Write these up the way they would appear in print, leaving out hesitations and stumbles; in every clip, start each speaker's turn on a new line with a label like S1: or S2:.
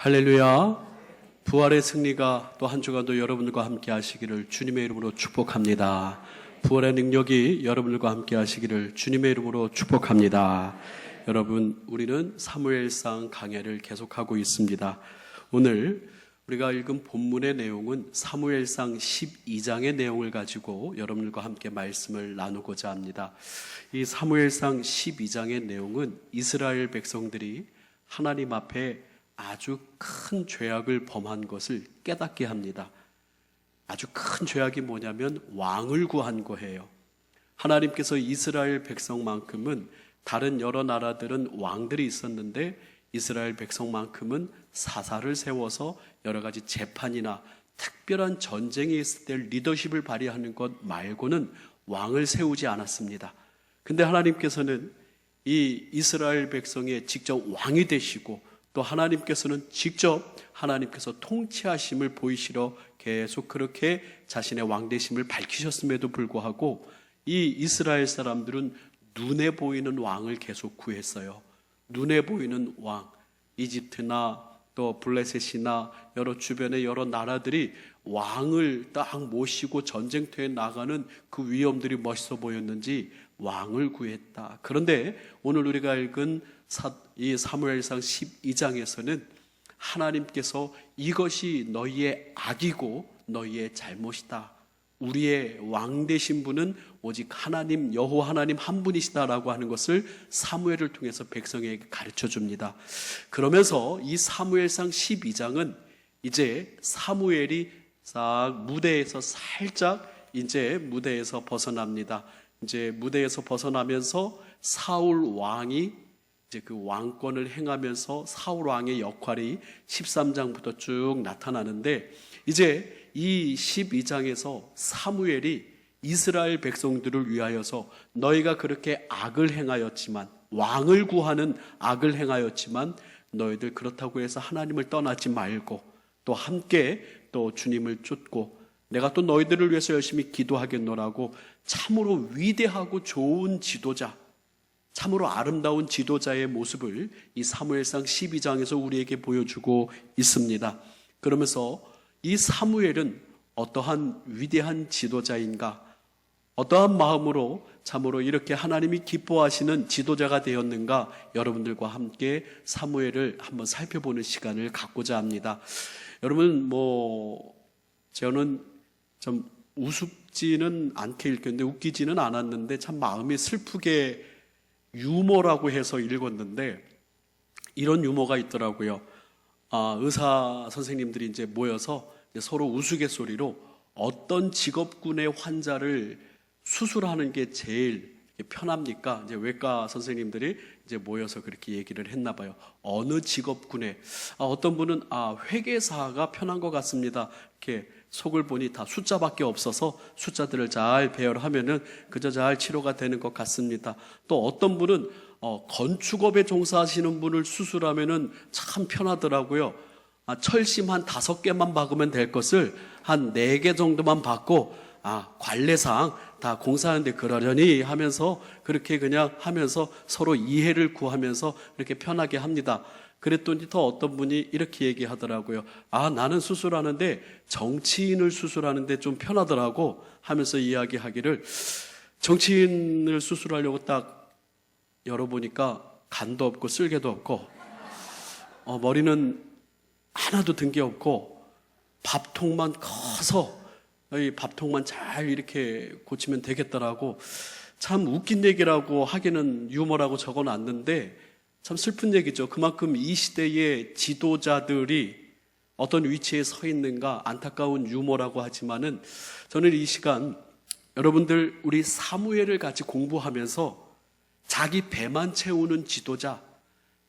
S1: 할렐루야. 부활의 승리가 또 한 주간도 여러분들과 함께 하시기를 주님의 이름으로 축복합니다. 부활의 능력이 여러분들과 함께 하시기를 주님의 이름으로 축복합니다. 여러분, 우리는 사무엘상 강해를 계속하고 있습니다. 오늘 우리가 읽은 본문의 내용은 사무엘상 12장의 내용을 가지고 여러분들과 함께 말씀을 나누고자 합니다. 이 사무엘상 12장의 내용은 이스라엘 백성들이 하나님 앞에 아주 큰 죄악을 범한 것을 깨닫게 합니다. 아주 큰 죄악이 뭐냐면 왕을 구한 거예요. 하나님께서 이스라엘 백성만큼은 다른 여러 나라들은 왕들이 있었는데 이스라엘 백성만큼은 사사를 세워서 여러 가지 재판이나 특별한 전쟁이 있을 때 리더십을 발휘하는 것 말고는 왕을 세우지 않았습니다. 근데 하나님께서는 이 이스라엘 백성의 직접 왕이 되시고 또 하나님께서는 직접 하나님께서 통치하심을 보이시러 계속 그렇게 자신의 왕되심을 밝히셨음에도 불구하고 이 이스라엘 사람들은 눈에 보이는 왕을 계속 구했어요. 눈에 보이는 왕, 이집트나 또 블레셋이나 여러 주변의 여러 나라들이 왕을 딱 모시고 전쟁터에 나가는 그 위엄들이 멋있어 보였는지 왕을 구했다. 그런데 오늘 우리가 읽은 이 사무엘상 12장에서는 하나님께서 이것이 너희의 악이고 너희의 잘못이다. 우리의 왕 되신 분은 오직 하나님, 여호와 하나님 한 분이시다라고 하는 것을 사무엘을 통해서 백성에게 가르쳐 줍니다. 그러면서 이 사무엘상 12장은 이제 사무엘이 무대에서 살짝 이제 무대에서 벗어납니다. 이제 무대에서 벗어나면서 사울 왕이 이제 그 왕권을 행하면서 사울 왕의 역할이 13장부터 쭉 나타나는데 이제 이 12장에서 사무엘이 이스라엘 백성들을 위하여서 너희가 그렇게 악을 행하였지만 왕을 구하는 악을 행하였지만 너희들 그렇다고 해서 하나님을 떠나지 말고 또 함께 또 주님을 쫓고 내가 또 너희들을 위해서 열심히 기도하겠노라고 참으로 위대하고 좋은 지도자, 참으로 아름다운 지도자의 모습을 이 사무엘상 12장에서 우리에게 보여주고 있습니다. 그러면서 이 사무엘은 어떠한 위대한 지도자인가, 어떠한 마음으로 참으로 이렇게 하나님이 기뻐하시는 지도자가 되었는가, 여러분들과 함께 사무엘을 한번 살펴보는 시간을 갖고자 합니다. 여러분, 저는 좀 우습지는 않게 읽었는데 웃기지는 않았는데 참 마음이 슬프게 유머라고 해서 읽었는데 이런 유머가 있더라고요. 의사 선생님들이 이제 모여서 서로 우스갯소리로 어떤 직업군의 환자를 수술하는 게 제일 편합니까? 이제 외과 선생님들이 이제 모여서 그렇게 얘기를 했나 봐요. 어느 직업군에 어떤 분은 회계사가 편한 것 같습니다. 이렇게 속을 보니 다 숫자밖에 없어서 숫자들을 잘 배열하면은 그저 잘 치료가 되는 것 같습니다. 또 어떤 분은 건축업에 종사하시는 분을 수술하면은 참 편하더라고요. 철심 한 5개만 박으면 될 것을 한 4개 정도만 박고 관례상 다 공사하는데 그러려니 하면서 그렇게 그냥 하면서 서로 이해를 구하면서 이렇게 편하게 합니다. 그랬더니 또 어떤 분이 이렇게 얘기하더라고요. 나는 수술하는데 정치인을 수술하는데 좀 편하더라고 하면서 이야기하기를, 정치인을 수술하려고 딱 열어보니까 간도 없고 쓸개도 없고 머리는 하나도 든 게 없고 밥통만 커서 이 밥통만 잘 이렇게 고치면 되겠더라고. 참 웃긴 얘기라고 하기는 유머라고 적어놨는데 참 슬픈 얘기죠. 그만큼 이 시대의 지도자들이 어떤 위치에 서 있는가 안타까운 유머라고 하지만은 저는 이 시간 여러분들 우리 사무엘을 같이 공부하면서 자기 배만 채우는 지도자,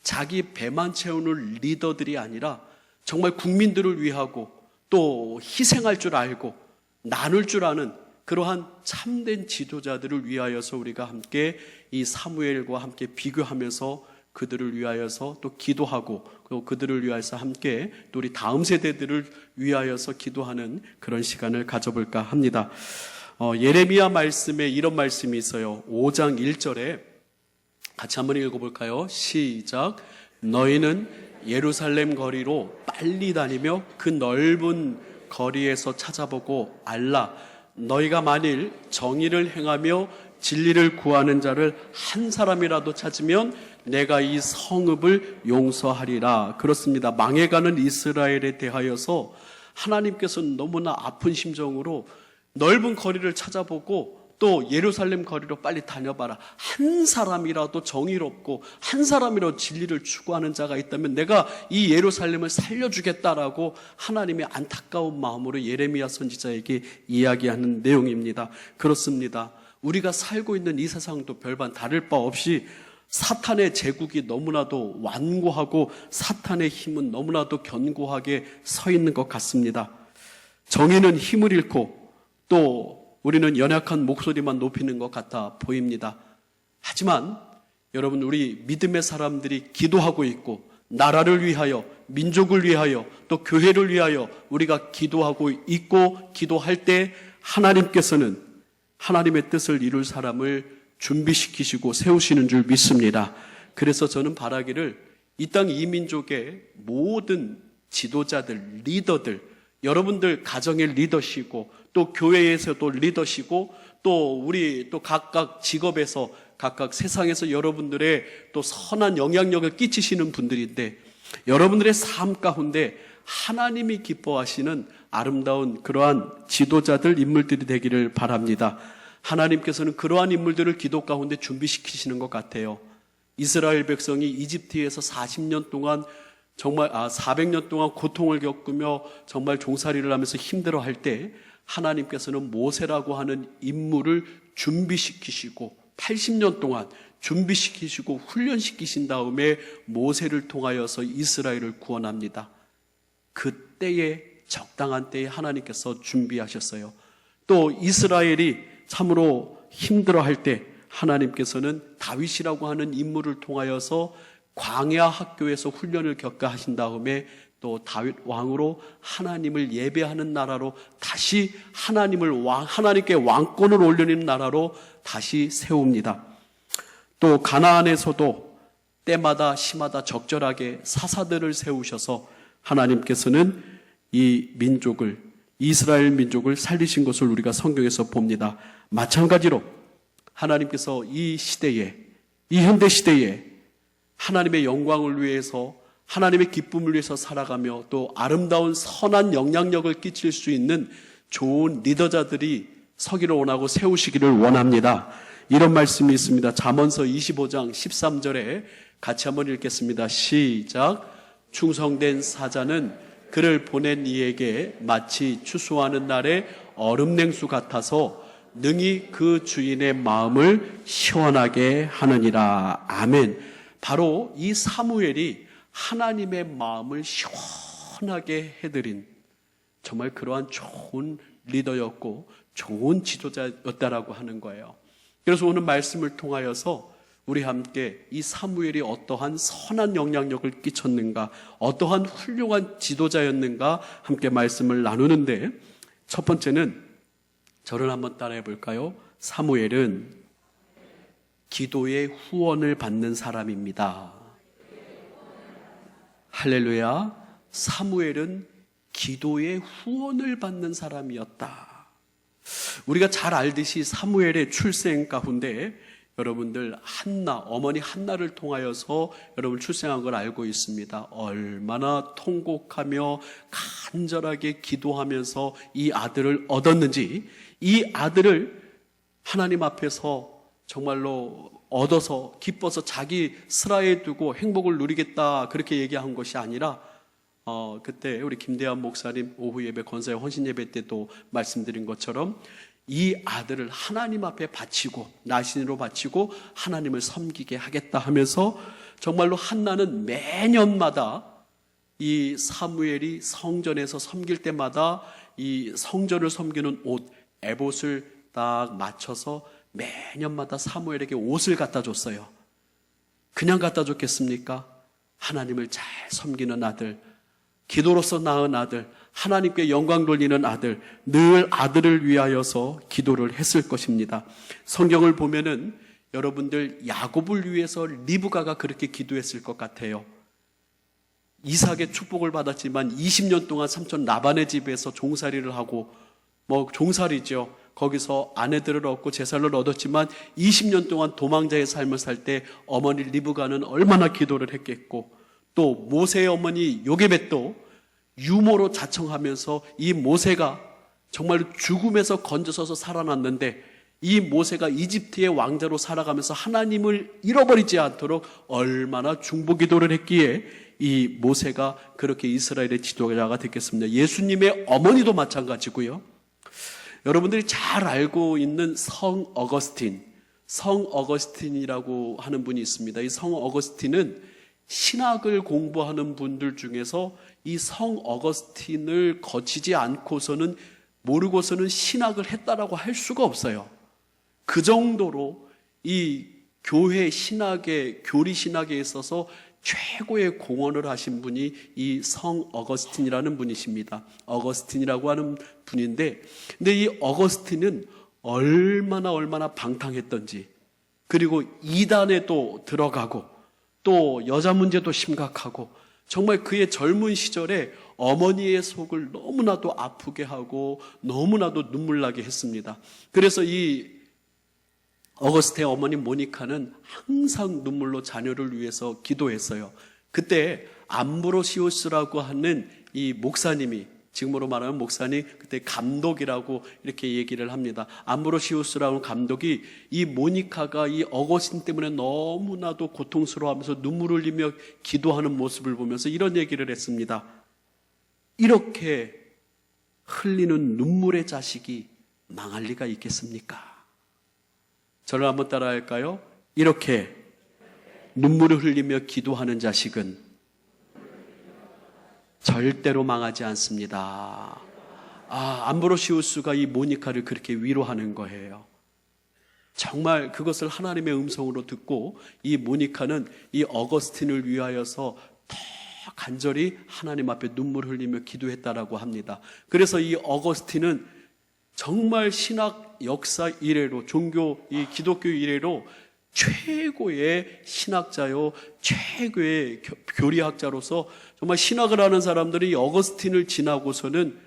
S1: 자기 배만 채우는 리더들이 아니라 정말 국민들을 위하고 또 희생할 줄 알고 나눌 줄 아는 그러한 참된 지도자들을 위하여서 우리가 함께 이 사무엘과 함께 비교하면서 그들을 위하여서 또 기도하고 또 그들을 위하여서 함께 또 우리 다음 세대들을 위하여서 기도하는 그런 시간을 가져볼까 합니다. 예레미야 말씀에 이런 말씀이 있어요. 5장 1절에 같이 한번 읽어볼까요? 시작. 너희는 예루살렘 거리로 빨리 다니며 그 넓은 거리에서 찾아보고 알라, 너희가 만일 정의를 행하며 진리를 구하는 자를 한 사람이라도 찾으면 내가 이 성읍을 용서하리라. 그렇습니다. 망해가는 이스라엘에 대하여서 하나님께서는 너무나 아픈 심정으로 넓은 거리를 찾아보고 또 예루살렘 거리로 빨리 다녀봐라. 한 사람이라도 정의롭고 한 사람이라도 진리를 추구하는 자가 있다면 내가 이 예루살렘을 살려주겠다라고 하나님의 안타까운 마음으로 예레미야 선지자에게 이야기하는 내용입니다. 그렇습니다. 우리가 살고 있는 이 세상도 별반 다를 바 없이 사탄의 제국이 너무나도 완고하고 사탄의 힘은 너무나도 견고하게 서 있는 것 같습니다. 정의는 힘을 잃고 또 우리는 연약한 목소리만 높이는 것 같아 보입니다. 하지만 여러분, 우리 믿음의 사람들이 기도하고 있고 나라를 위하여, 민족을 위하여, 또 교회를 위하여 우리가 기도하고 있고 기도할 때 하나님께서는 하나님의 뜻을 이룰 사람을 준비시키시고 세우시는 줄 믿습니다. 그래서 저는 바라기를 이 땅 이민족의 모든 지도자들, 리더들, 여러분들 가정의 리더시고 또 교회에서도 리더시고 또 우리 또 각각 직업에서 각각 세상에서 여러분들의 또 선한 영향력을 끼치시는 분들인데 여러분들의 삶 가운데 하나님이 기뻐하시는 아름다운 그러한 지도자들, 인물들이 되기를 바랍니다. 하나님께서는 그러한 인물들을 기도 가운데 준비시키시는 것 같아요. 이스라엘 백성이 이집트에서 40년 동안 정말 400년 동안 고통을 겪으며 정말 종살이를 하면서 힘들어할 때 하나님께서는 모세라고 하는 인물을 준비시키시고 80년 동안 준비시키시고 훈련시키신 다음에 모세를 통하여서 이스라엘을 구원합니다. 그때에 적당한 때에 하나님께서 준비하셨어요. 또 이스라엘이 참으로 힘들어할 때 하나님께서는 다윗이라고 하는 인물을 통하여서 광야 학교에서 훈련을 겪게 하신 다음에 또 다윗 왕으로 하나님을 예배하는 나라로 다시 하나님께 왕권을 올리는 나라로 다시 세웁니다. 또 가나안에서도 때마다 시마다 적절하게 사사들을 세우셔서 하나님께서는 이 민족을, 이스라엘 민족을 살리신 것을 우리가 성경에서 봅니다. 마찬가지로 하나님께서 이 시대에, 이 현대 시대에 하나님의 영광을 위해서, 하나님의 기쁨을 위해서 살아가며 또 아름다운 선한 영향력을 끼칠 수 있는 좋은 리더자들이 서기를 원하고 세우시기를 원합니다. 이런 말씀이 있습니다. 잠언서 25장 13절에 같이 한번 읽겠습니다. 시작. 충성된 사자는 그를 보낸 이에게 마치 추수하는 날의 얼음냉수 같아서 능히 그 주인의 마음을 시원하게 하느니라. 아멘. 바로 이 사무엘이 하나님의 마음을 시원하게 해드린 정말 그러한 좋은 리더였고 좋은 지도자였다라고 하는 거예요. 그래서 오늘 말씀을 통하여서 우리 함께 이 사무엘이 어떠한 선한 영향력을 끼쳤는가, 어떠한 훌륭한 지도자였는가 함께 말씀을 나누는데, 첫 번째는 저를 한번 따라해 볼까요? 사무엘은 기도의 후원을 받는 사람입니다. 할렐루야. 사무엘은 기도의 후원을 받는 사람이었다. 우리가 잘 알듯이 사무엘의 출생 가운데 여러분들 어머니 한나를 통하여서 여러분 출생한 걸 알고 있습니다. 얼마나 통곡하며 간절하게 기도하면서 이 아들을 얻었는지, 이 아들을 하나님 앞에서 정말로 얻어서 기뻐서 자기 슬하에 두고 행복을 누리겠다 그렇게 얘기한 것이 아니라 그때 우리 김대한 목사님 오후 예배 권사의 헌신 예배 때도 말씀드린 것처럼 이 아들을 하나님 앞에 바치고 나신으로 바치고 하나님을 섬기게 하겠다 하면서 정말로 한나는 매년마다 이 사무엘이 성전에서 섬길 때마다 이 성전을 섬기는 옷, 에봇을 딱 맞춰서 매년마다 사무엘에게 옷을 갖다 줬어요. 그냥 갖다 줬겠습니까? 하나님을 잘 섬기는 아들, 기도로서 낳은 아들, 하나님께 영광 돌리는 아들, 늘 아들을 위하여서 기도를 했을 것입니다. 성경을 보면은 여러분들 야곱을 위해서 리브가가 그렇게 기도했을 것 같아요. 이삭의 축복을 받았지만 20년 동안 삼촌 라반의 집에서 종살이를 하고, 종살이죠. 거기서 아내들을 얻고 제살을 얻었지만 20년 동안 도망자의 삶을 살 때 어머니 리브가는 얼마나 기도를 했겠고, 또 모세의 어머니 요게벳도 유모로 자청하면서 이 모세가 정말 죽음에서 건져서서 살아났는데, 이 모세가 이집트의 왕자로 살아가면서 하나님을 잃어버리지 않도록 얼마나 중보기도를 했기에 이 모세가 그렇게 이스라엘의 지도자가 됐겠습니다. 예수님의 어머니도 마찬가지고요. 여러분들이 잘 알고 있는 성 어거스틴이라고 하는 분이 있습니다. 이 성 어거스틴은 신학을 공부하는 분들 중에서 이 성 어거스틴을 거치지 않고서는, 모르고서는 신학을 했다라고 할 수가 없어요. 그 정도로 이 교회 신학의, 교리 신학에 있어서 최고의 공헌을 하신 분이 이 성 어거스틴이라는 분이십니다. 어거스틴이라고 하는 분인데, 근데 이 어거스틴은 얼마나 방탕했던지, 그리고 이단에도 들어가고, 또 여자 문제도 심각하고, 정말 그의 젊은 시절에 어머니의 속을 너무나도 아프게 하고 너무나도 눈물 나게 했습니다. 그래서 이 어거스틴의 어머니 모니카는 항상 눈물로 자녀를 위해서 기도했어요. 그때 암브로시우스라고 하는 이 목사님이, 지금으로 말하면 목사님, 그때 감독이라고 이렇게 얘기를 합니다. 암브로시우스라는 감독이 이 모니카가 이 어거스틴 때문에 너무나도 고통스러워하면서 눈물을 흘리며 기도하는 모습을 보면서 이런 얘기를 했습니다. 이렇게 흘리는 눈물의 자식이 망할 리가 있겠습니까? 저를 한번 따라 할까요? 이렇게 눈물을 흘리며 기도하는 자식은 절대로 망하지 않습니다. 암브로시우스가 이 모니카를 그렇게 위로하는 거예요. 정말 그것을 하나님의 음성으로 듣고 이 모니카는 이 어거스틴을 위하여서 더 간절히 하나님 앞에 눈물을 흘리며 기도했다라고 합니다. 그래서 이 어거스틴은 정말 신학 역사 이래로, 이 기독교 이래로 최고의 신학자요, 최고의 교리학자로서 정말 신학을 하는 사람들이 어거스틴을 지나서는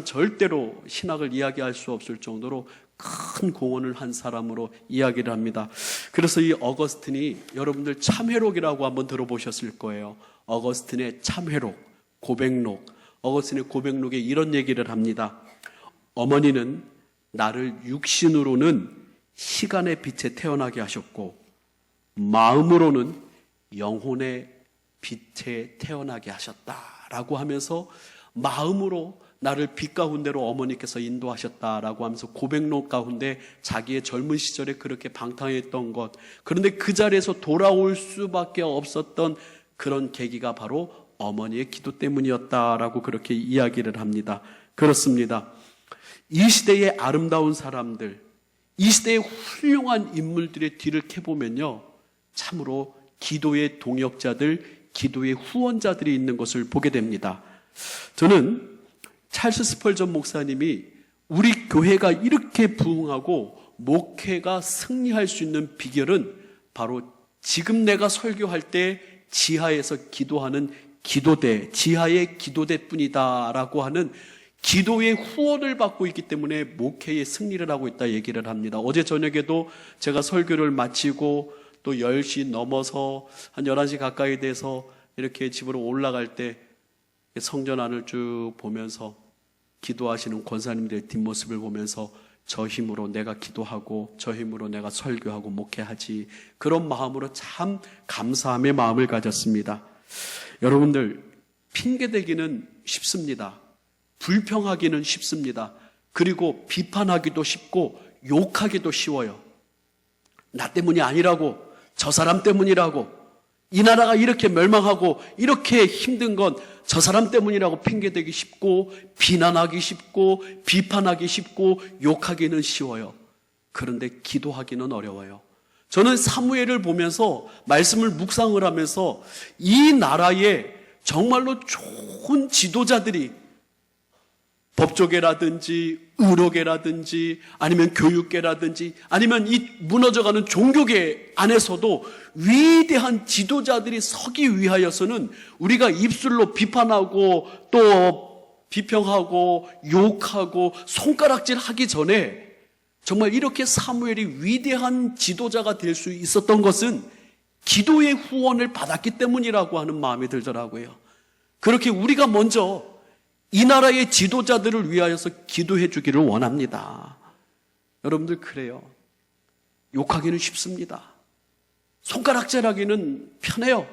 S1: 절대로 신학을 이야기할 수 없을 정도로 큰 공헌을 한 사람으로 이야기를 합니다. 그래서 이 어거스틴이, 여러분들 참회록이라고 한번 들어보셨을 거예요. 어거스틴의 참회록, 고백록. 어거스틴의 고백록에 이런 얘기를 합니다. 어머니는 나를 육신으로는 시간의 빛에 태어나게 하셨고, 마음으로는 영혼의 빛에 태어나게 하셨다라고 하면서, 마음으로 나를 빛 가운데로 어머니께서 인도하셨다라고 하면서 고백록 가운데 자기의 젊은 시절에 그렇게 방탕했던 것, 그런데 그 자리에서 돌아올 수밖에 없었던 그런 계기가 바로 어머니의 기도 때문이었다라고 그렇게 이야기를 합니다. 그렇습니다. 이 시대의 아름다운 사람들, 이 시대의 훌륭한 인물들의 뒤를 캐보면요, 참으로 기도의 동역자들, 기도의 후원자들이 있는 것을 보게 됩니다. 저는 찰스 스펄전 목사님이 우리 교회가 이렇게 부흥하고 목회가 승리할 수 있는 비결은 바로 지금 내가 설교할 때 지하에서 기도하는 기도대, 지하의 기도대뿐이다라고 하는 기도의 후원을 받고 있기 때문에 목회의 승리를 하고 있다 얘기를 합니다. 어제 저녁에도 제가 설교를 마치고 또 10시 넘어서 한 11시 가까이 돼서 이렇게 집으로 올라갈 때 성전 안을 쭉 보면서 기도하시는 권사님들의 뒷모습을 보면서 저 힘으로 내가 기도하고 저 힘으로 내가 설교하고 목회하지, 그런 마음으로 참 감사함의 마음을 가졌습니다. 여러분들, 핑계대기는 쉽습니다. 불평하기는 쉽습니다. 그리고 비판하기도 쉽고 욕하기도 쉬워요. 나 때문이 아니라고, 저 사람 때문이라고, 이 나라가 이렇게 멸망하고 이렇게 힘든 건 저 사람 때문이라고 핑계대기 쉽고, 비난하기 쉽고, 비판하기 쉽고, 욕하기는 쉬워요. 그런데 기도하기는 어려워요. 저는 사무엘을 보면서, 말씀을 묵상을 하면서 이 나라에 정말로 좋은 지도자들이, 법조계라든지 의료계라든지 아니면 교육계라든지 아니면 이 무너져가는 종교계 안에서도 위대한 지도자들이 서기 위하여서는 우리가 입술로 비판하고 또 비평하고 욕하고 손가락질 하기 전에 정말 이렇게 사무엘이 위대한 지도자가 될 수 있었던 것은 기도의 후원을 받았기 때문이라고 하는 마음이 들더라고요. 그렇게 우리가 먼저 이 나라의 지도자들을 위하여서 기도해 주기를 원합니다. 여러분들 그래요. 욕하기는 쉽습니다. 손가락질하기는 편해요.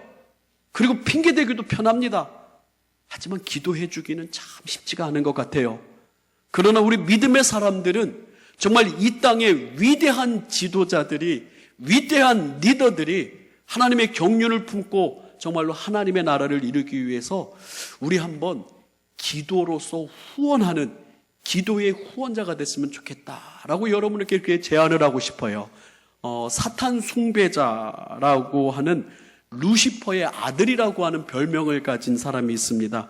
S1: 그리고 핑계대기도 편합니다. 하지만 기도해 주기는 참 쉽지가 않은 것 같아요. 그러나 우리 믿음의 사람들은 정말 이 땅의 위대한 지도자들이, 위대한 리더들이 하나님의 경륜을 품고 정말로 하나님의 나라를 이루기 위해서 우리 한번 기도로서 후원하는 기도의 후원자가 됐으면 좋겠다라고 여러분에게 그렇게 제안을 하고 싶어요. 사탄 숭배자라고 하는 루시퍼의 아들이라고 하는 별명을 가진 사람이 있습니다.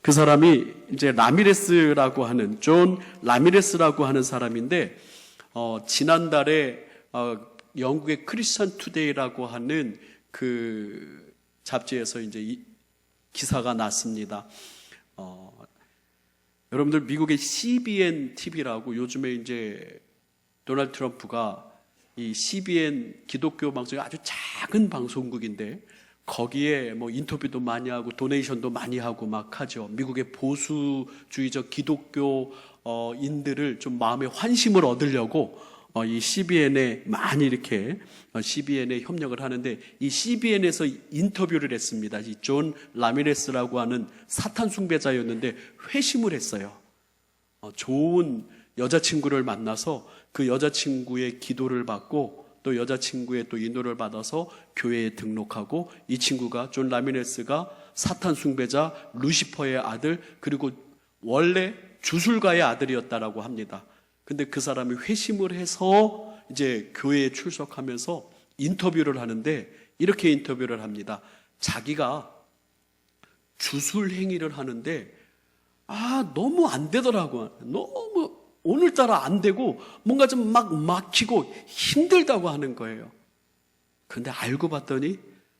S1: 그 사람이 이제 라미레스라고 하는 존 라미레스라고 하는 사람인데 지난달에 영국의 크리스천 투데이라고 하는 그 잡지에서 이제 이 기사가 났습니다. 여러분들 미국의 CBN TV라고 요즘에 이제 도널드 트럼프가 이 CBN 기독교 방송이 아주 작은 방송국인데 거기에 뭐 인터뷰도 많이 하고 도네이션도 많이 하고 막 하죠. 미국의 보수주의적 기독교인들을 좀 마음의 환심을 얻으려고 이 CBN에 많이 이렇게 CBN에 협력을 하는데 이 CBN에서 인터뷰를 했습니다. 이 존 라미레스라고 하는 사탄 숭배자였는데 회심을 했어요. 좋은 여자친구를 만나서 그 여자친구의 기도를 받고 또 여자친구의 또 인도를 받아서 교회에 등록하고 이 친구가 존 라미레스가 사탄 숭배자 루시퍼의 아들 그리고 원래 주술가의 아들이었다라고 합니다. 근데 그 사람이 회심을 해서 이제 교회에 출석하면서 인터뷰를 하는데 이렇게 인터뷰를 합니다. 자기가 주술 행위를 하는데 너무 안 되더라고요. 너무 오늘따라 안 되고 뭔가 좀 막 막히고 힘들다고 하는 거예요. 그런데 알고 봤더니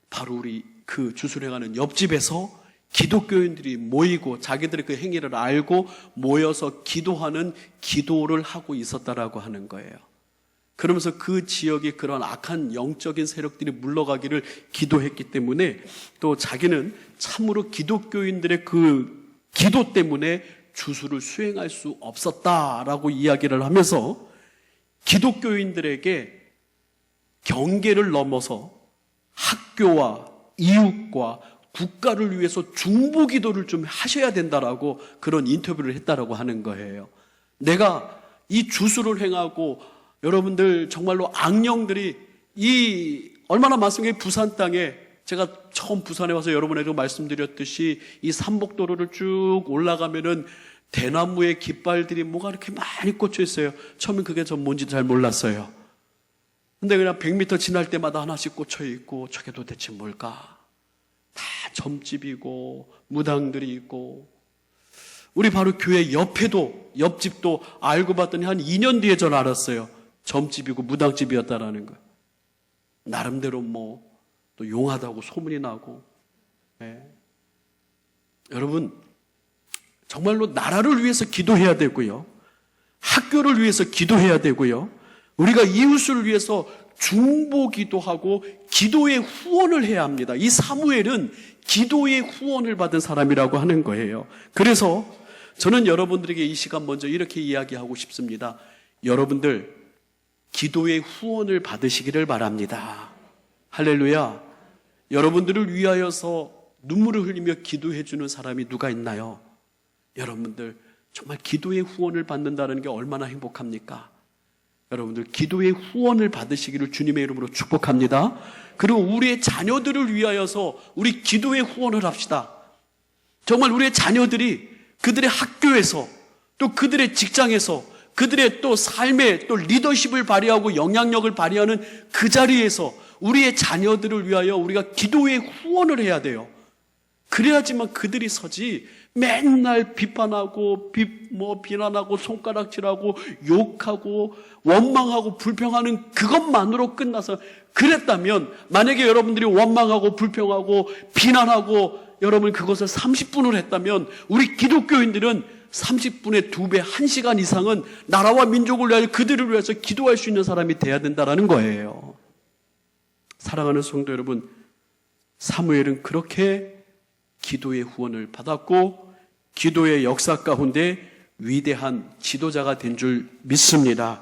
S1: 바로 우리 그 주술행하는 옆집에서 기독교인들이 모이고 자기들의 그 행위를 알고 모여서 기도하는 기도를 하고 있었다라고 하는 거예요. 그러면서 그 지역에 그런 악한 영적인 세력들이 물러가기를 기도했기 때문에 또 자기는 참으로 기독교인들의 그 기도 때문에 주술을 수행할 수 없었다라고 이야기를 하면서 기독교인들에게 경계를 넘어서 학교와 이웃과 국가를 위해서 중보기도를 좀 하셔야 된다라고 그런 인터뷰를 했다라고 하는 거예요. 내가 이 주술을 행하고 여러분들 정말로 악령들이 이 얼마나 많습니까? 부산 땅에 제가 처음 부산에 와서 여러분에게 말씀드렸듯이 이 삼복도로를 쭉 올라가면은 대나무의 깃발들이 뭐가 이렇게 많이 꽂혀 있어요. 처음엔 그게 전 뭔지 잘 몰랐어요. 근데 그냥 100m 지날 때마다 하나씩 꽂혀 있고 저게 도대체 뭘까? 다 점집이고 무당들이 있고 우리 바로 교회 옆에도 옆집도 알고 봤더니 한 2년 뒤에 전 알았어요. 점집이고 무당집이었다라는 거. 나름대로 뭐 또 용하다고 소문이 나고. 네. 여러분 정말로 나라를 위해서 기도해야 되고요. 학교를 위해서 기도해야 되고요. 우리가 이웃을 위해서 중보기도하고 기도의 후원을 해야 합니다. 이 사무엘은 기도의 후원을 받은 사람이라고 하는 거예요. 그래서 저는 여러분들에게 이 시간 먼저 이렇게 이야기하고 싶습니다. 여러분들 기도의 후원을 받으시기를 바랍니다. 할렐루야. 여러분들을 위하여서 눈물을 흘리며 기도해 주는 사람이 누가 있나요? 여러분들 정말 기도의 후원을 받는다는 게 얼마나 행복합니까? 여러분들 기도의 후원을 받으시기를 주님의 이름으로 축복합니다. 그리고 우리의 자녀들을 위하여서 우리 기도의 후원을 합시다. 정말 우리의 자녀들이 그들의 학교에서 또 그들의 직장에서 그들의 또 삶의 또 리더십을 발휘하고 영향력을 발휘하는 그 자리에서 우리의 자녀들을 위하여 우리가 기도의 후원을 해야 돼요. 그래야지만 그들이 서지 맨날 비판하고 비난하고 손가락질하고 욕하고 원망하고 불평하는 그것만으로 끝나서 그랬다면 만약에 여러분들이 원망하고 불평하고 비난하고 여러분 그것을 30분을 했다면 우리 기독교인들은 30분의 2배 1시간 이상은 나라와 민족을 위하여 그들을 위해서 기도할 수 있는 사람이 돼야 된다는 거예요. 사랑하는 성도 여러분, 사무엘은 그렇게 기도의 후원을 받았고 기도의 역사 가운데 위대한 지도자가 된 줄 믿습니다.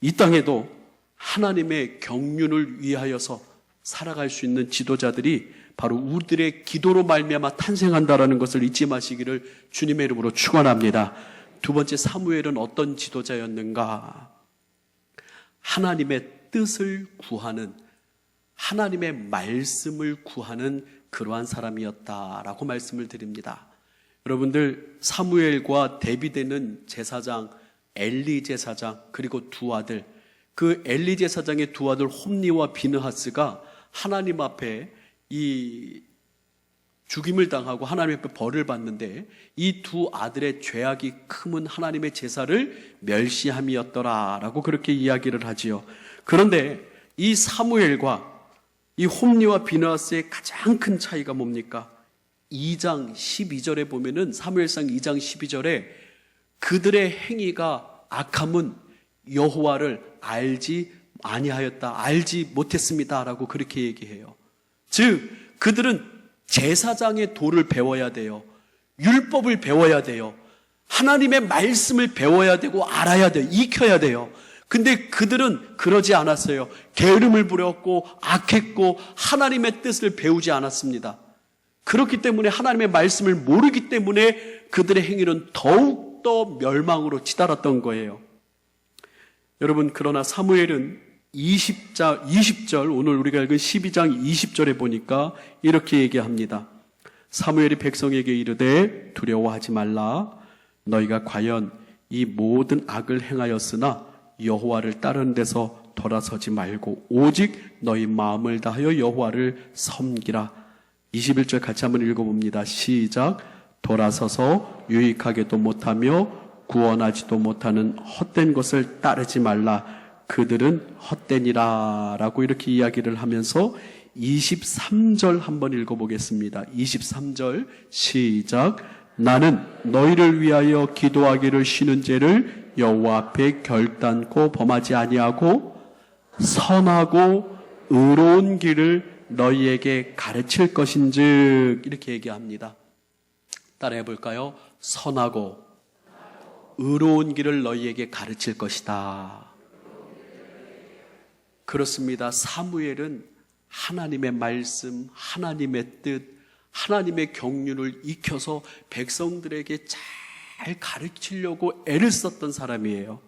S1: 이 땅에도 하나님의 경륜을 위하여서 살아갈 수 있는 지도자들이 바로 우리들의 기도로 말미암아 탄생한다라는 것을 잊지 마시기를 주님의 이름으로 축원합니다. 두 번째, 사무엘은 어떤 지도자였는가? 하나님의 뜻을 구하는, 하나님의 말씀을 구하는 그러한 사람이었다라고 말씀을 드립니다. 여러분들, 사무엘과 대비되는 제사장 엘리 제사장 그리고 두 아들, 그 엘리 제사장의 두 아들 홈니와 비느하스가 하나님 앞에 이 죽임을 당하고 하나님 앞에 벌을 받는데 이 두 아들의 죄악이 크면 하나님의 제사를 멸시함이었더라라고 그렇게 이야기를 하지요. 그런데 이 사무엘과 이 홈니와 비느하스의 가장 큰 차이가 뭡니까? 2장 12절에 보면은 사무엘상 2장 12절에 그들의 행위가 악함은 여호와를 알지 아니하였다, 알지 못했습니다라고 그렇게 얘기해요. 즉 그들은 제사장의 도를 배워야 돼요. 율법을 배워야 돼요. 하나님의 말씀을 배워야 되고 알아야 돼요. 익혀야 돼요. 근데 그들은 그러지 않았어요. 게으름을 부렸고 악했고 하나님의 뜻을 배우지 않았습니다. 그렇기 때문에 하나님의 말씀을 모르기 때문에 그들의 행위는 더욱더 멸망으로 치달았던 거예요. 여러분, 그러나 사무엘은 20절, 오늘 우리가 읽은 12장 20절에 보니까 이렇게 얘기합니다. 사무엘이 백성에게 이르되 두려워하지 말라. 너희가 과연 이 모든 악을 행하였으나 여호와를 따르는 데서 돌아서지 말고 오직 너희 마음을 다하여 여호와를 섬기라. 21절 같이 한번 읽어봅니다. 시작. 돌아서서 유익하게도 못하며 구원하지도 못하는 헛된 것을 따르지 말라. 그들은 헛되니라 라고 이렇게 이야기를 하면서 23절 한번 읽어보겠습니다. 23절 시작. 나는 너희를 위하여 기도하기를 쉬는 죄를 여호와 앞에 결단코 범하지 아니하고 선하고 의로운 길을 너희에게 가르칠 것인즉 이렇게 얘기합니다. 따라해 볼까요? 선하고 의로운 길을 너희에게 가르칠 것이다. 그렇습니다. 사무엘은 하나님의 말씀, 하나님의 뜻, 하나님의 경륜을 익혀서 백성들에게 잘 가르치려고 애를 썼던 사람이에요.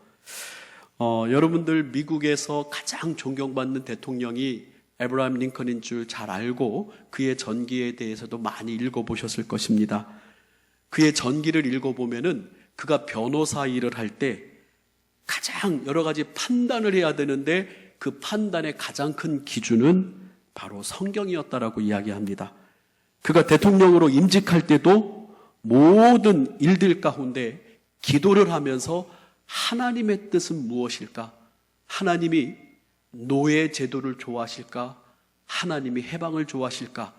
S1: 여러분들 미국에서 가장 존경받는 대통령이 에브라임 링컨인 줄 잘 알고 그의 전기에 대해서도 많이 읽어보셨을 것입니다. 그의 전기를 읽어보면은 그가 변호사 일을 할 때 가장 여러 가지 판단을 해야 되는데 그 판단의 가장 큰 기준은 바로 성경이었다라고 이야기합니다. 그가 대통령으로 임직할 때도 모든 일들 가운데 기도를 하면서 하나님의 뜻은 무엇일까? 하나님이 노예 제도를 좋아하실까? 하나님이 해방을 좋아하실까?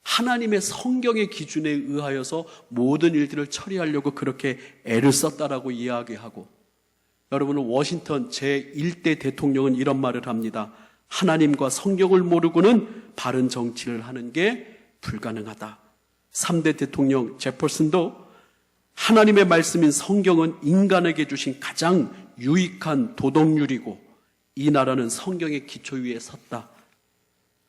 S1: 하나님의 성경의 기준에 의하여서 모든 일들을 처리하려고 그렇게 애를 썼다라고 이야기하고, 여러분은 워싱턴 제1대 대통령은 이런 말을 합니다. 하나님과 성경을 모르고는 바른 정치를 하는 게 불가능하다. 3대 대통령 제퍼슨도 하나님의 말씀인 성경은 인간에게 주신 가장 유익한 도덕률이고 이 나라는 성경의 기초 위에 섰다.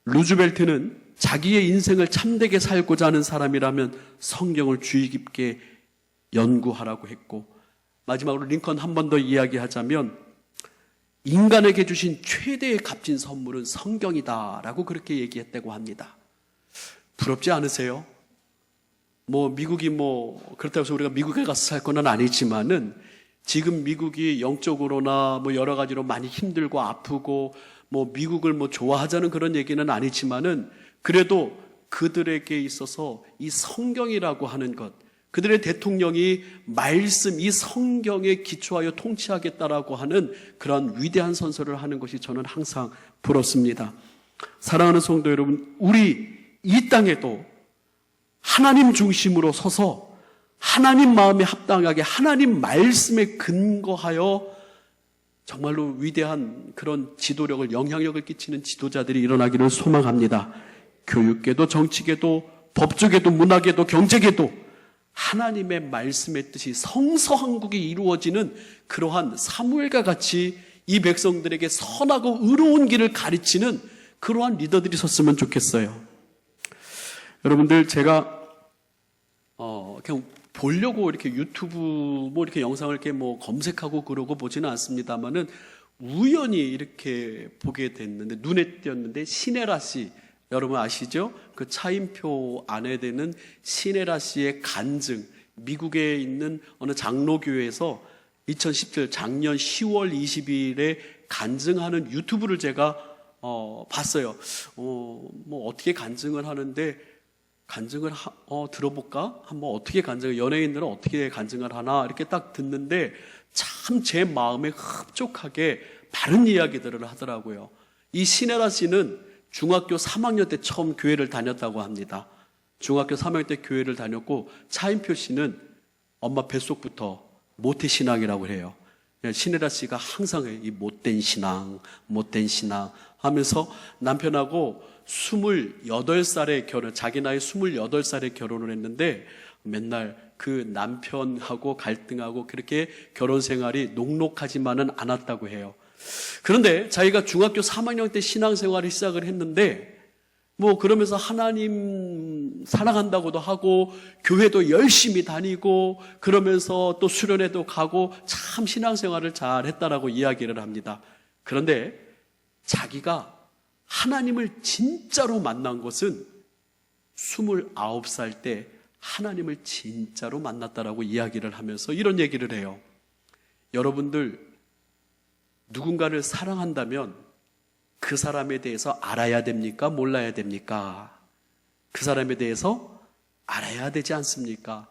S1: 루즈벨트는 자기의 인생을 참되게 살고자 하는 사람이라면 성경을 주의 깊게 연구하라고 했고, 마지막으로 링컨 한 번 더 이야기하자면 인간에게 주신 최대의 값진 선물은 성경이다라고 그렇게 얘기했다고 합니다. 부럽지 않으세요? 미국이 그렇다고 해서 우리가 미국에 가서 살 건 아니지만은 지금 미국이 영적으로나 여러 가지로 많이 힘들고 아프고 미국을 좋아하자는 그런 얘기는 아니지만은 그래도 그들에게 있어서 이 성경이라고 하는 것, 그들의 대통령이 말씀, 이 성경에 기초하여 통치하겠다라고 하는 그런 위대한 선서를 하는 것이 저는 항상 부럽습니다. 사랑하는 성도 여러분, 우리 이 땅에도 하나님 중심으로 서서 하나님 마음에 합당하게 하나님 말씀에 근거하여 정말로 위대한 그런 지도력을, 영향력을 끼치는 지도자들이 일어나기를 소망합니다. 교육계도, 정치계도, 법조계도, 문화계도, 경제계도 하나님의 말씀의 뜻이 성서한국이 이루어지는 그러한 사무엘과 같이 이 백성들에게 선하고 의로운 길을 가르치는 그러한 리더들이 섰으면 좋겠어요. 여러분들, 제가 그냥 보려고 이렇게 유튜브 뭐 이렇게 영상을 이렇게 뭐 검색하고 그러고 보지는 않습니다만은 우연히 이렇게 보게 됐는데, 눈에 띄었는데, 시네라 씨, 여러분 아시죠? 그 차인표 아내 되는 시네라 씨의 간증, 미국에 있는 어느 장로교회에서 2017 작년 10월 20일에 간증하는 유튜브를 제가 봤어요. 뭐 어떻게 간증을 하는데, 간증을 들어볼까? 한번 어떻게 연예인들은 어떻게 간증을 하나 이렇게 딱 듣는데 참 제 마음에 흡족하게 바른 이야기들을 하더라고요. 이 시네라 씨는 중학교 3학년 때 처음 교회를 다녔다고 합니다. 중학교 3학년 때 교회를 다녔고, 차인표 씨는 엄마 뱃속부터 모태신앙이라고 해요. 시네라 씨가 항상 이 못된 신앙 하면서 남편하고 28살에 자기 나이 28살에 결혼을 했는데 맨날 그 남편하고 갈등하고 그렇게 결혼 생활이 녹록하지만은 않았다고 해요. 그런데 자기가 중학교 3학년 때 신앙생활을 시작을 했는데 뭐 그러면서 하나님 사랑한다고도 하고 교회도 열심히 다니고 그러면서 또 수련회도 가고 참 신앙생활을 잘 했다라고 이야기를 합니다. 그런데 자기가 하나님을 진짜로 만난 것은 29살 때 하나님을 진짜로 만났다라고 이야기를 하면서 이런 얘기를 해요. 여러분들, 누군가를 사랑한다면 그 사람에 대해서 알아야 됩니까? 몰라야 됩니까? 그 사람에 대해서 알아야 되지 않습니까?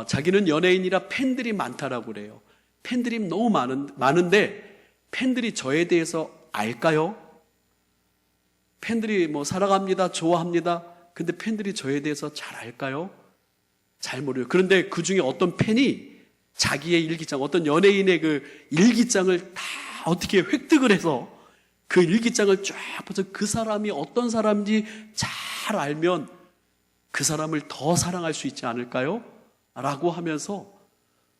S1: 자기는 연예인이라 팬들이 많다라고 그래요. 팬들이 너무 많은데 팬들이 저에 대해서 알까요? 팬들이 뭐 사랑합니다, 좋아합니다. 근데 팬들이 저에 대해서 잘 알까요? 잘 모르요. 그런데 그 중에 어떤 팬이 자기의 일기장, 어떤 연예인의 그 일기장을 다 어떻게 획득을 해서 그 일기장을 쫙 보서 그 사람이 어떤 사람인지 잘 알면 그 사람을 더 사랑할 수 있지 않을까요? 라고 하면서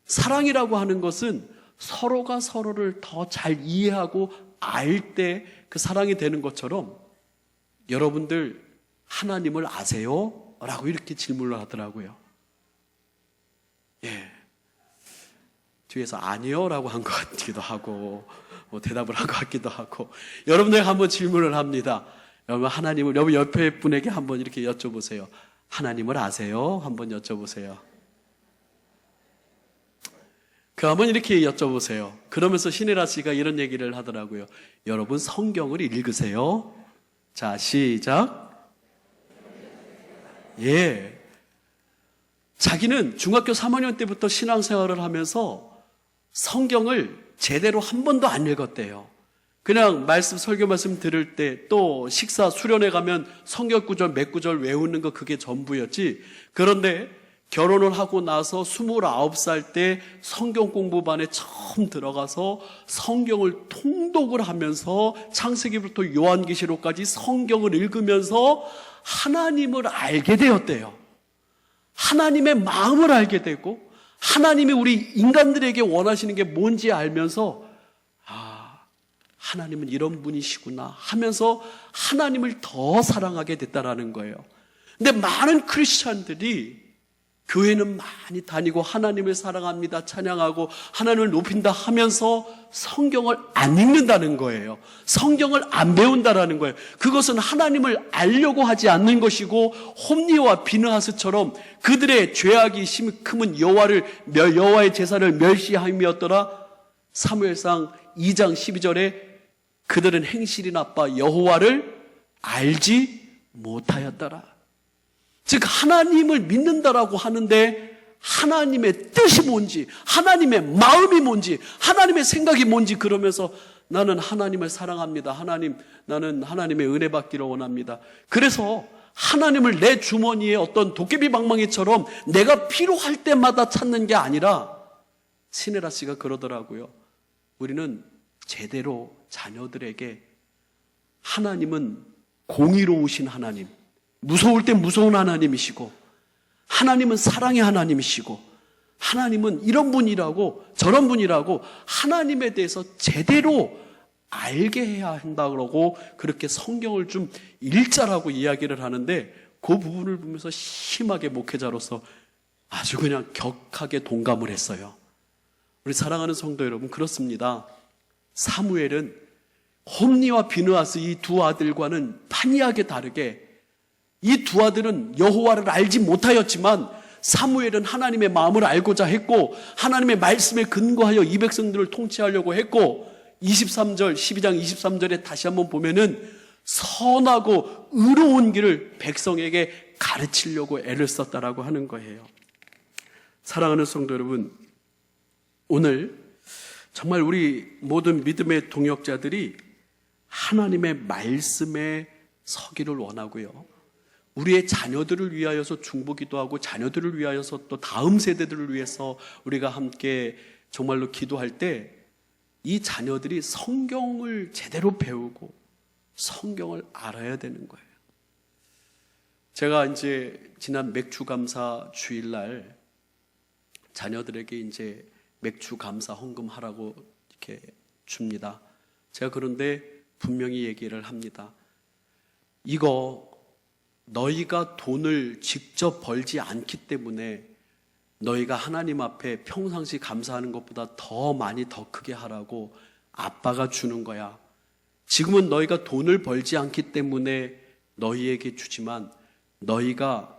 S1: 사랑이라고 하는 것은 서로가 서로를 더 잘 이해하고 알 때 그 사랑이 되는 것처럼 여러분들 하나님을 아세요? 라고 이렇게 질문을 하더라고요. 예. 뒤에서 아니요 라고 한 것 같기도 하고 뭐 대답을 한 것 같기도 하고 여러분들 한번 질문을 합니다. 여러분 옆에 분에게 한번 이렇게 여쭤보세요. 하나님을 아세요? 한번 여쭤보세요. 한번 이렇게 여쭤보세요. 그러면서 시네라 씨가 이런 얘기를 하더라고요. 여러분 성경을 읽으세요. 자, 시작. 예. 자기는 중학교 3학년 때부터 신앙생활을 하면서 성경을 제대로 한 번도 안 읽었대요. 그냥 설교 말씀 들을 때 또 식사 수련회 가면 성경 구절 몇 구절 외우는 거 그게 전부였지. 그런데 결혼을 하고 나서 29살 때 성경 공부반에 처음 들어가서 성경을 통독을 하면서 창세기부터 요한계시록까지 성경을 읽으면서 하나님을 알게 되었대요. 하나님의 마음을 알게 되고 하나님이 우리 인간들에게 원하시는 게 뭔지 알면서 하나님은 이런 분이시구나 하면서 하나님을 더 사랑하게 됐다라는 거예요. 근데 많은 크리스찬들이 교회는 많이 다니고 하나님을 사랑합니다, 찬양하고 하나님을 높인다 하면서 성경을 안 읽는다는 거예요. 성경을 안 배운다라는 거예요. 그것은 하나님을 알려고 하지 않는 것이고 홈리와 비느하스처럼 그들의 죄악이 심히 크면 여호와의 제사를 멸시함이었더라. 사무엘상 2장 12절에 그들은 행실이 나빠 여호와를 알지 못하였더라. 즉 하나님을 믿는다라고 하는데 하나님의 뜻이 뭔지, 하나님의 마음이 뭔지, 하나님의 생각이 뭔지 그러면서 나는 하나님을 사랑합니다. 하나님, 나는 하나님의 은혜 받기를 원합니다. 그래서 하나님을 내 주머니에 어떤 도깨비 방망이처럼 내가 필요할 때마다 찾는 게 아니라 신혜라 씨가 그러더라고요. 우리는 제대로 자녀들에게 하나님은 공의로우신 하나님, 무서울 때 무서운 하나님이시고 하나님은 사랑의 하나님이시고 하나님은 이런 분이라고 저런 분이라고 하나님에 대해서 제대로 알게 해야 한다고 그렇게 성경을 좀 읽자라고 이야기를 하는데 그 부분을 보면서 심하게 목회자로서 아주 그냥 격하게 동감을 했어요. 우리 사랑하는 성도 여러분, 그렇습니다. 사무엘은 홈니와 비느하스 이 두 아들과는 판이하게 다르게 이 두 아들은 여호와를 알지 못하였지만 사무엘은 하나님의 마음을 알고자 했고 하나님의 말씀에 근거하여 이 백성들을 통치하려고 했고 12장 23절에 다시 한번 보면은 선하고 의로운 길을 백성에게 가르치려고 애를 썼다라고 하는 거예요. 사랑하는 성도 여러분, 오늘 정말 우리 모든 믿음의 동역자들이 하나님의 말씀에 서기를 원하고요. 우리의 자녀들을 위하여서 중보기도 하고 자녀들을 위하여서 또 다음 세대들을 위해서 우리가 함께 정말로 기도할 때 이 자녀들이 성경을 제대로 배우고 성경을 알아야 되는 거예요. 제가 이제 지난 맥주 감사 주일날 자녀들에게 이제 맥주 감사 헌금하라고 이렇게 줍니다. 제가 그런데 분명히 얘기를 합니다. 이거 너희가 돈을 직접 벌지 않기 때문에 너희가 하나님 앞에 평상시 감사하는 것보다 더 많이 더 크게 하라고 아빠가 주는 거야. 지금은 너희가 돈을 벌지 않기 때문에 너희에게 주지만 너희가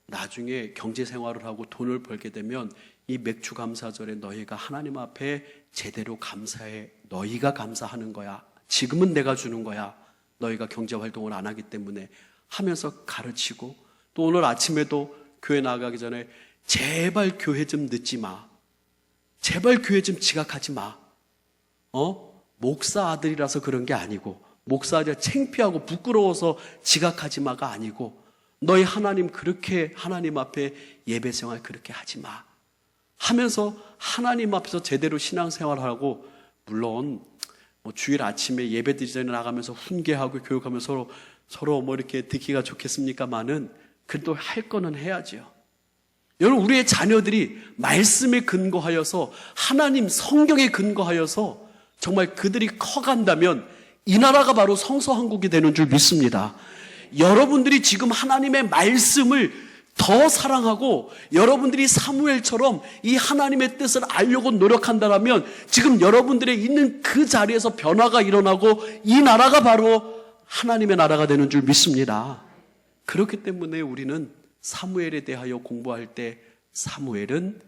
S1: 나중에 경제 생활을 하고 돈을 벌게 되면 이 맥주 감사절에 너희가 하나님 앞에 제대로 감사해. 너희가 감사하는 거야. 지금은 내가 주는 거야. 너희가 경제 활동을 안 하기 때문에 하면서 가르치고 또 오늘 아침에도 교회 나가기 전에 제발 교회 좀 늦지 마. 제발 교회 좀 지각하지 마. 목사 아들이라서 그런 게 아니고 목사 아들 창피하고 부끄러워서 지각하지 마가 아니고 너희 하나님 그렇게 하나님 앞에 예배 생활 그렇게 하지 마 하면서 하나님 앞에서 제대로 신앙생활하고 물론 뭐 주일 아침에 예배 드리기 전에 나가면서 훈계하고 교육하면서 서로 뭐 이렇게 듣기가 좋겠습니까만은 그래도 할 거는 해야죠. 여러분, 우리의 자녀들이 말씀에 근거하여서 하나님 성경에 근거하여서 정말 그들이 커간다면 이 나라가 바로 성서한국이 되는 줄 믿습니다. 여러분들이 지금 하나님의 말씀을 더 사랑하고 여러분들이 사무엘처럼 이 하나님의 뜻을 알려고 노력한다면 지금 여러분들의 있는 그 자리에서 변화가 일어나고 이 나라가 바로 하나님의 나라가 되는 줄 믿습니다. 그렇기 때문에 우리는 사무엘에 대하여 공부할 때 사무엘은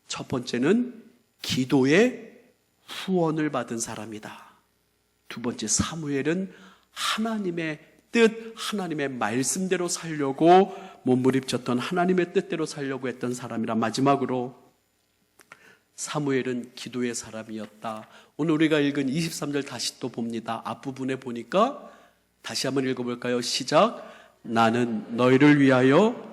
S1: 첫 번째는 기도의 후원을 받은 사람이다. 두 번째, 사무엘은 하나님의 뜻, 하나님의 말씀대로 살려고 몸부림쳤던 하나님의 뜻대로 살려고 했던 사람이라. 마지막으로 사무엘은 기도의 사람이었다. 오늘 우리가 읽은 23절 다시 또 봅니다. 앞부분에 보니까 다시 한번 읽어볼까요? 시작. 나는 너희를 위하여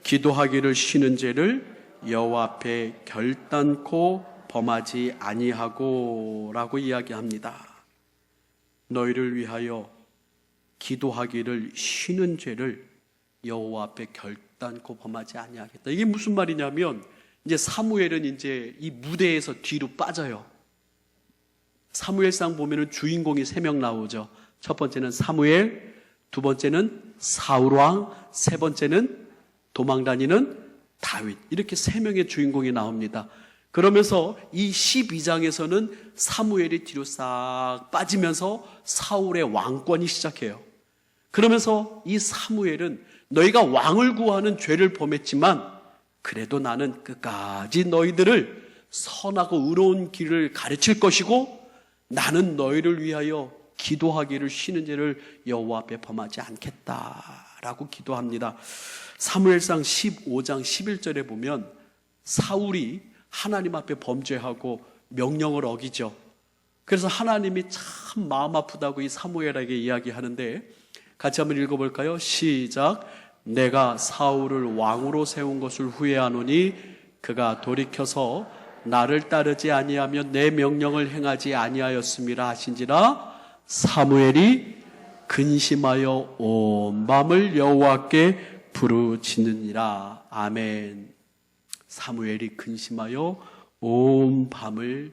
S1: 기도하기를 쉬는 죄를 여호와 앞에 결단코 범하지 아니하고 라고 이야기합니다. 너희를 위하여 기도하기를 쉬는 죄를 여호와 앞에 결단코 범하지 아니하겠다. 이게 무슨 말이냐면 이제 사무엘은 이제 이 무대에서 뒤로 빠져요. 사무엘상 보면은 주인공이 3명 나오죠. 첫 번째는 사무엘, 두 번째는 사울왕, 세 번째는 도망다니는 다윗. 이렇게 3명의 주인공이 나옵니다. 그러면서 이 12장에서는 사무엘이 뒤로 싹 빠지면서 사울의 왕권이 시작해요. 그러면서 이 사무엘은 너희가 왕을 구하는 죄를 범했지만 그래도 나는 끝까지 너희들을 선하고 의로운 길을 가르칠 것이고 나는 너희를 위하여 기도하기를 쉬는 죄를 여호와 앞에 범하지 않겠다 라고 기도합니다. 사무엘상 15장 11절에 보면 사울이 하나님 앞에 범죄하고 명령을 어기죠. 그래서 하나님이 참 마음 아프다고 이 사무엘에게 이야기하는데 같이 한번 읽어볼까요? 시작. 내가 사울을 왕으로 세운 것을 후회하노니 그가 돌이켜서 나를 따르지 아니하며 내 명령을 행하지 아니하였음이라 하신지라. 사무엘이 근심하여 온 밤을 여호와께 부르짖느니라. 아멘. 사무엘이 근심하여 온 밤을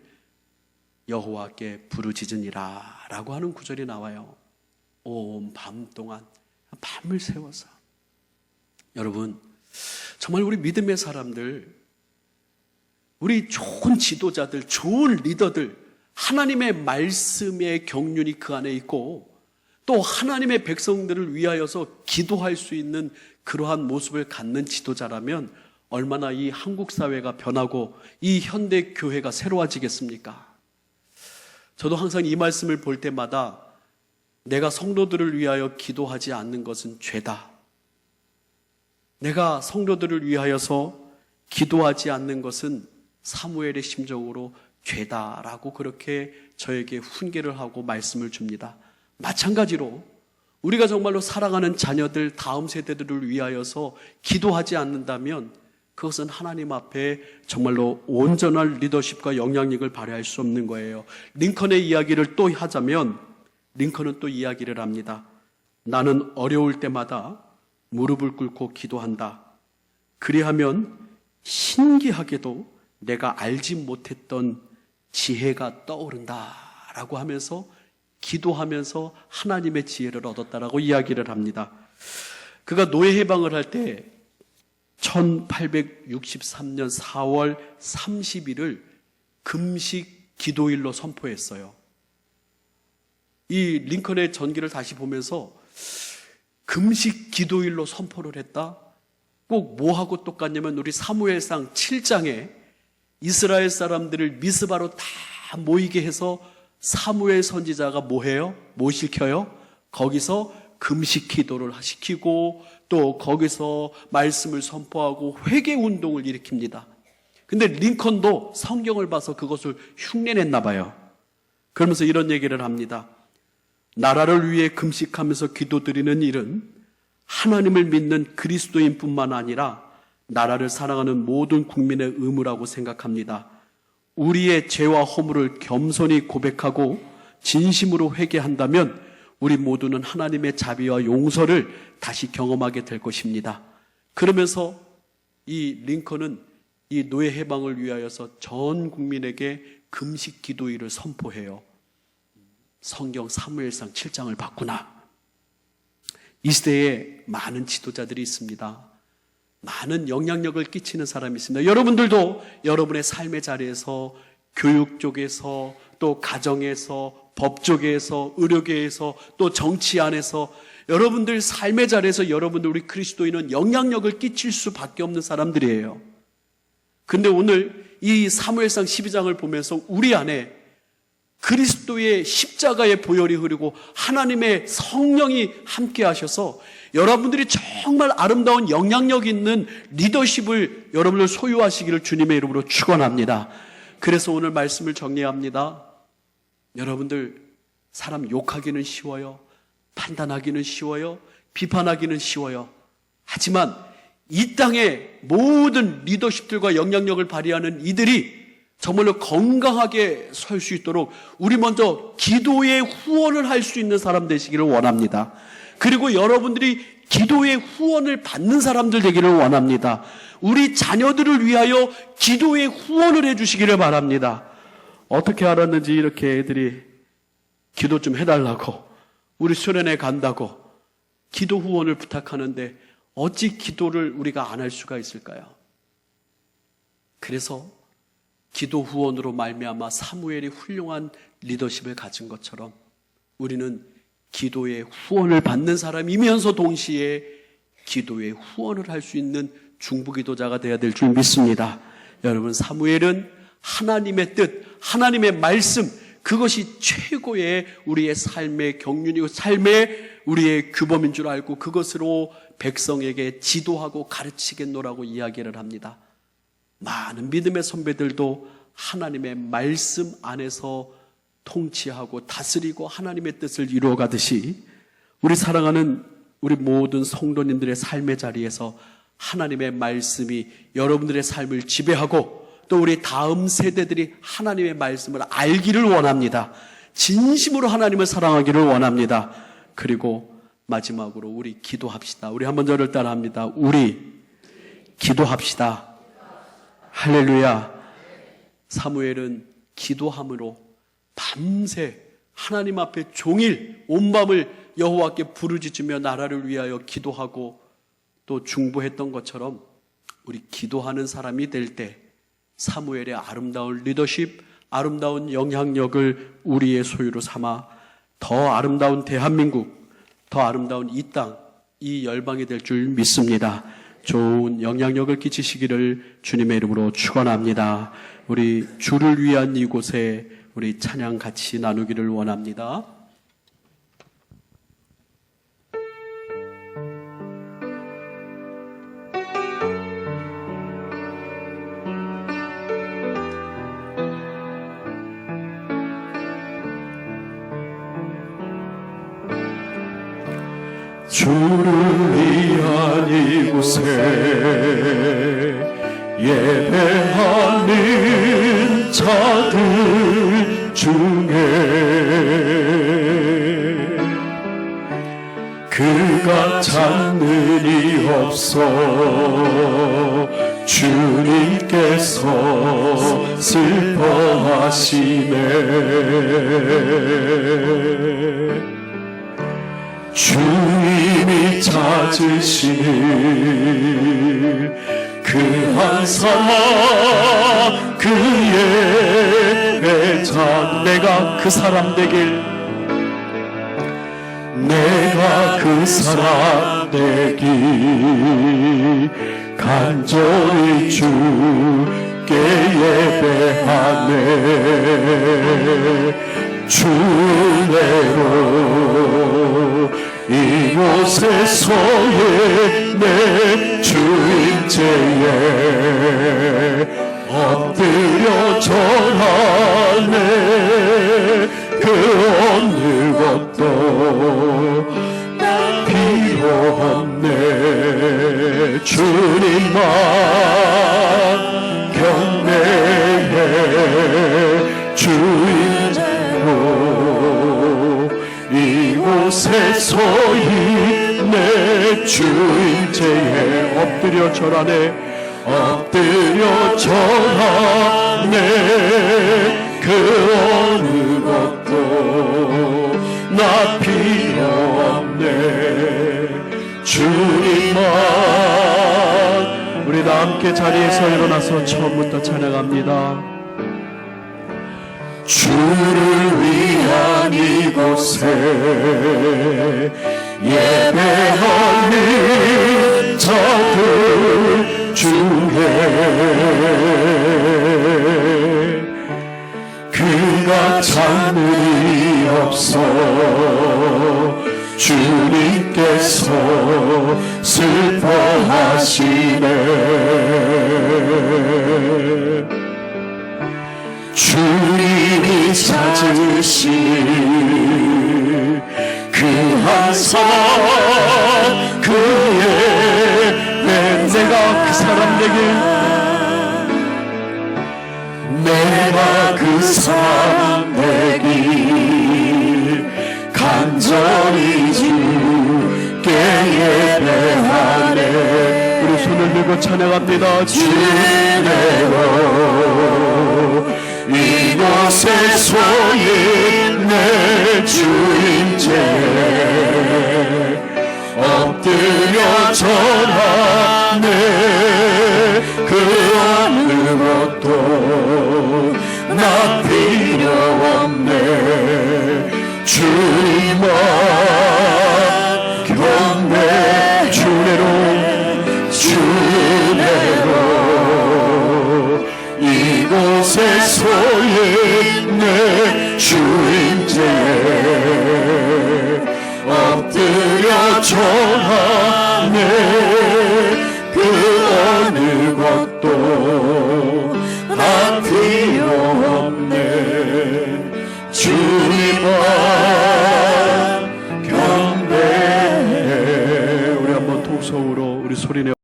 S1: 여호와께 부르짖으니라 라고 하는 구절이 나와요. 온 밤 동안 밤을 새워서. 여러분, 정말 우리 믿음의 사람들, 우리 좋은 지도자들, 좋은 리더들, 하나님의 말씀의 경륜이 그 안에 있고 또 하나님의 백성들을 위하여서 기도할 수 있는 그러한 모습을 갖는 지도자라면 얼마나 이 한국 사회가 변하고 이 현대 교회가 새로워지겠습니까? 저도 항상 이 말씀을 볼 때마다 내가 성도들을 위하여 기도하지 않는 것은 죄다. 내가 성도들을 위하여서 기도하지 않는 것은 사무엘의 심정으로 죄다라고 그렇게 저에게 훈계를 하고 말씀을 줍니다. 마찬가지로 우리가 정말로 사랑하는 자녀들, 다음 세대들을 위하여서 기도하지 않는다면 그것은 하나님 앞에 정말로 온전한 리더십과 영향력을 발휘할 수 없는 거예요. 링컨의 이야기를 또 하자면 링컨은 또 이야기를 합니다. 나는 어려울 때마다 무릎을 꿇고 기도한다. 그리하면 신기하게도 내가 알지 못했던 지혜가 떠오른다 라고 하면서 기도하면서 하나님의 지혜를 얻었다라고 이야기를 합니다. 그가 노예 해방을 할 때 1863년 4월 30일을 금식 기도일로 선포했어요. 이 링컨의 전기를 다시 보면서 금식 기도일로 선포를 했다? 꼭 뭐하고 똑같냐면 우리 사무엘상 7장에 이스라엘 사람들을 미스바로 다 모이게 해서 사무엘 선지자가 뭐해요? 뭐 시켜요? 거기서 금식 기도를 시키고 또 거기서 말씀을 선포하고 회개 운동을 일으킵니다. 근데 링컨도 성경을 봐서 그것을 흉내냈나 봐요. 그러면서 이런 얘기를 합니다. 나라를 위해 금식하면서 기도드리는 일은 하나님을 믿는 그리스도인뿐만 아니라 나라를 사랑하는 모든 국민의 의무라고 생각합니다. 우리의 죄와 허물을 겸손히 고백하고 진심으로 회개한다면 우리 모두는 하나님의 자비와 용서를 다시 경험하게 될 것입니다. 그러면서 이 링컨은 이 노예 해방을 위하여서 전 국민에게 금식 기도일을 선포해요. 성경 사무엘상 7장을 봤구나. 이 시대에 많은 지도자들이 있습니다. 많은 영향력을 끼치는 사람이 있습니다. 여러분들도 여러분의 삶의 자리에서 교육 쪽에서 또 가정에서 법 쪽에서 의료계에서 또 정치 안에서 여러분들 삶의 자리에서 여러분들 우리 그리스도인은 영향력을 끼칠 수밖에 없는 사람들이에요. 그런데 오늘 이 사무엘상 12장을 보면서 우리 안에 그리스도의 십자가의 보혈이 흐르고 하나님의 성령이 함께 하셔서 여러분들이 정말 아름다운 영향력 있는 리더십을 여러분들 소유하시기를 주님의 이름으로 축원합니다. 그래서 오늘 말씀을 정리합니다. 여러분들 사람 욕하기는 쉬워요. 판단하기는 쉬워요. 비판하기는 쉬워요. 하지만 이 땅의 모든 리더십들과 영향력을 발휘하는 이들이 정말로 건강하게 설 수 있도록 우리 먼저 기도의 후원을 할 수 있는 사람 되시기를 원합니다. 그리고 여러분들이 기도의 후원을 받는 사람들 되기를 원합니다. 우리 자녀들을 위하여 기도의 후원을 해주시기를 바랍니다. 어떻게 알았는지 이렇게 애들이 기도 좀 해달라고 우리 수련회 간다고 기도 후원을 부탁하는데 어찌 기도를 우리가 안 할 수가 있을까요? 그래서 기도 후원으로 말미암아 사무엘이 훌륭한 리더십을 가진 것처럼 우리는 기도의 후원을 받는 사람이면서 동시에 기도의 후원을 할 수 있는 중부기도자가 되어야 될 줄 믿습니다. 여러분, 사무엘은 하나님의 뜻, 하나님의 말씀, 그것이 최고의 우리의 삶의 경륜이고 삶의 우리의 규범인 줄 알고 그것으로 백성에게 지도하고 가르치겠노라고 이야기를 합니다. 많은 믿음의 선배들도 하나님의 말씀 안에서 통치하고 다스리고 하나님의 뜻을 이루어가듯이 우리 사랑하는 우리 모든 성도님들의 삶의 자리에서 하나님의 말씀이 여러분들의 삶을 지배하고 또 우리 다음 세대들이 하나님의 말씀을 알기를 원합니다. 진심으로 하나님을 사랑하기를 원합니다. 그리고 마지막으로 우리 기도합시다. 우리 한번 저를 따라합니다. 우리 기도합시다. 할렐루야. 사무엘은 기도함으로 밤새 하나님 앞에 종일 온 밤을 여호와께 부르짖으며 나라를 위하여 기도하고 또 중보했던 것처럼 우리 기도하는 사람이 될 때 사무엘의 아름다운 리더십, 아름다운 영향력을 우리의 소유로 삼아 더 아름다운 대한민국, 더 아름다운 이 땅, 이 열방이 될 줄 믿습니다. 좋은 영향력을 끼치시기를 주님의 이름으로 축원합니다. 우리 주를 위한 이곳에 우리 찬양 같이 나누기를 원합니다.
S2: 주를 위한 이곳에 예배하는 자들 중에 그가 찾는 이 없어 주님께서 슬퍼하시네. 주님이 찾으시는 그 한 사람 그의 예배자 내가 그 사람 되길 내가 그 사람 되길 간절히 주께 예배하네. 주내로 이곳에서의 내 주인제에 엎드려 절하네. 그 어느 것도 필요 없네. 주님만 경배해. 주인제로 이곳에서의 내 주인제에 엎드려 절하네. 엎드려 절하네. 그 어느 것도 나 필요 없네. 주님만. 우리 다 함께 자리에서 일어나서 처음부터 찬양합니다. 주를 위한 이곳에 예배하는 자들 중에 그가 찾는 이 없어 주님께서 슬퍼하시네. 주님이 찾으신 그 한 사람 그의 내가 그 사람 되길 내가 그 사람 되길 간절히 주께 예배하네. 우리 손을 들고 찬양합니다. 주의